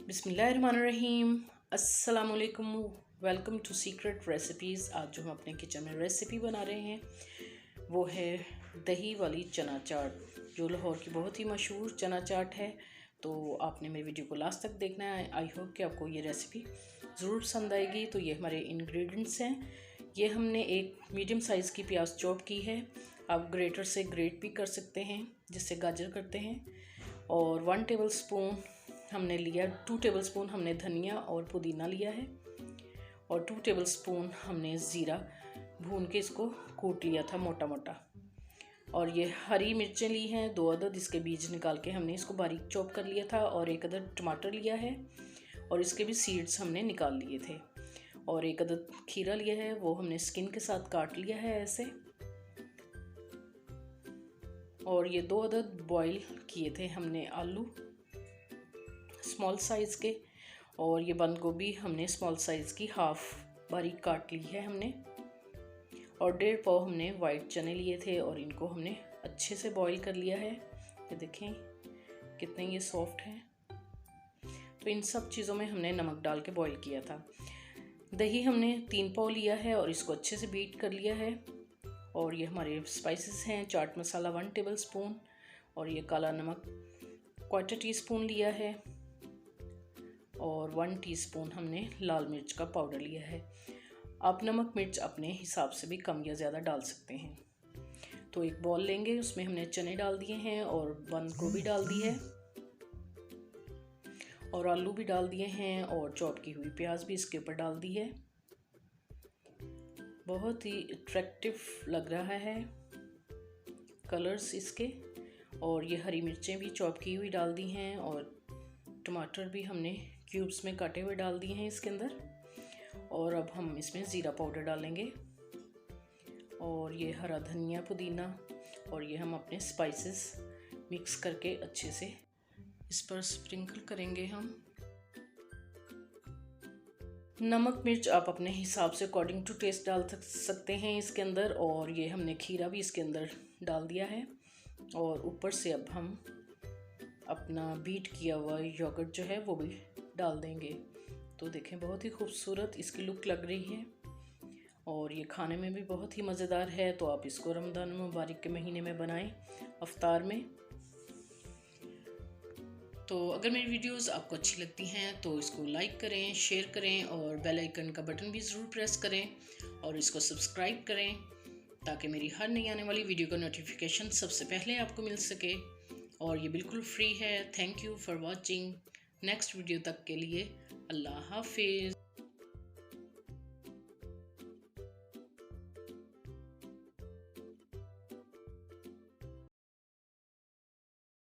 बिस्मिल्लाहिर्रहमानिर्रहीम। अस्सलामुअलैकुम। Welcome to secret recipes. आज जो हम अपने किचन में रेसिपी बना रहे हैं वो है दही वाली चना चाट, जो लाहौर की बहुत ही मशहूर चना चाट है। तो आपने मेरी वीडियो को लास्ट तक देखना है। आई होप कि आपको ये रेसिपी ज़रूर पसंद आएगी। तो ये हमारे इंग्रेडिएंट्स हैं। ये हमने एक मीडियम साइज़ की प्याज चॉप की है। आप ग्रेटर से ग्रेट भी कर सकते हैं, जिससे गाजर करते हैं। और 1 टेबलस्पून हमने लिया, 2 टेबलस्पून हमने धनिया और पुदीना लिया है। और 2 टेबलस्पून हमने ज़ीरा भून के इसको कूट लिया था मोटा मोटा। और ये हरी मिर्चें ली हैं 2 अदद, इसके बीज निकाल के हमने इसको बारीक चॉप कर लिया था। और 1 अदद टमाटर लिया है और इसके भी सीड्स हमने निकाल लिए थे। और 1 अदद खीरा लिया है, वो हमने स्किन के साथ काट लिया है ऐसे। और ये 2 अदद बॉईल किए थे हमने आलू स्मॉल साइज़ के। और ये बंद गोभी हमने स्मॉल साइज़ की हाफ बारीक काट ली है हमने। और 1.5 पाव हमने वाइट चने लिए थे और इनको हमने अच्छे से बॉईल कर लिया है। ये देखें कितने ये सॉफ्ट हैं। तो इन सब चीज़ों में हमने नमक डाल के बॉईल किया था। दही हमने 3 पाव लिया है और इसको अच्छे से बीट कर लिया है। और ये हमारे स्पाइसेस हैं, चाट मसाला 1 टेबलस्पून और ये काला नमक 1/4 टीस्पून लिया है। और 1 टीस्पून हमने लाल मिर्च का पाउडर लिया है। आप नमक मिर्च अपने हिसाब से भी कम या ज़्यादा डाल सकते हैं। तो एक बॉल लेंगे, उसमें हमने चने डाल दिए हैं और बंद गोभी डाल दी है और आलू भी डाल दिए हैं और चॉप की हुई प्याज भी इसके ऊपर डाल दी है। बहुत ही अट्रैक्टिव लग रहा है कलर्स इसके। और ये हरी मिर्चें भी चॉप की हुई डाल दी हैं और टमाटर भी हमने क्यूब्स में काटे हुए डाल दिए हैं इसके अंदर। और अब हम इसमें ज़ीरा पाउडर डालेंगे और ये हरा धनिया पुदीना और ये हम अपने स्पाइसेस मिक्स करके अच्छे से इस पर स्प्रिंकल करेंगे हम। नमक मिर्च आप अपने हिसाब से अकॉर्डिंग टू टेस्ट डाल सकते हैं इसके अंदर। और ये हमने खीरा भी इसके अंदर डाल दिया है। और ऊपर से अब हम अपना बीट किया हुआ योगर्ट जो है वो भी डाल देंगे। तो देखें बहुत ही खूबसूरत इसकी लुक लग रही है और ये खाने में भी बहुत ही मज़ेदार है। तो आप इसको रमज़ान मुबारक के महीने में बनाएं अफ्तार में। तो अगर मेरी वीडियोस आपको अच्छी लगती हैं तो इसको लाइक करें, शेयर करें और बेल आइकन का बटन भी ज़रूर प्रेस करें और इसको सब्सक्राइब करें, ताकि मेरी हर नई आने वाली वीडियो का नोटिफिकेशन सबसे पहले आपको मिल सके। और ये बिल्कुल फ्री है। Thank you for watching. Next video तक के लिए अल्लाह हाफिज़।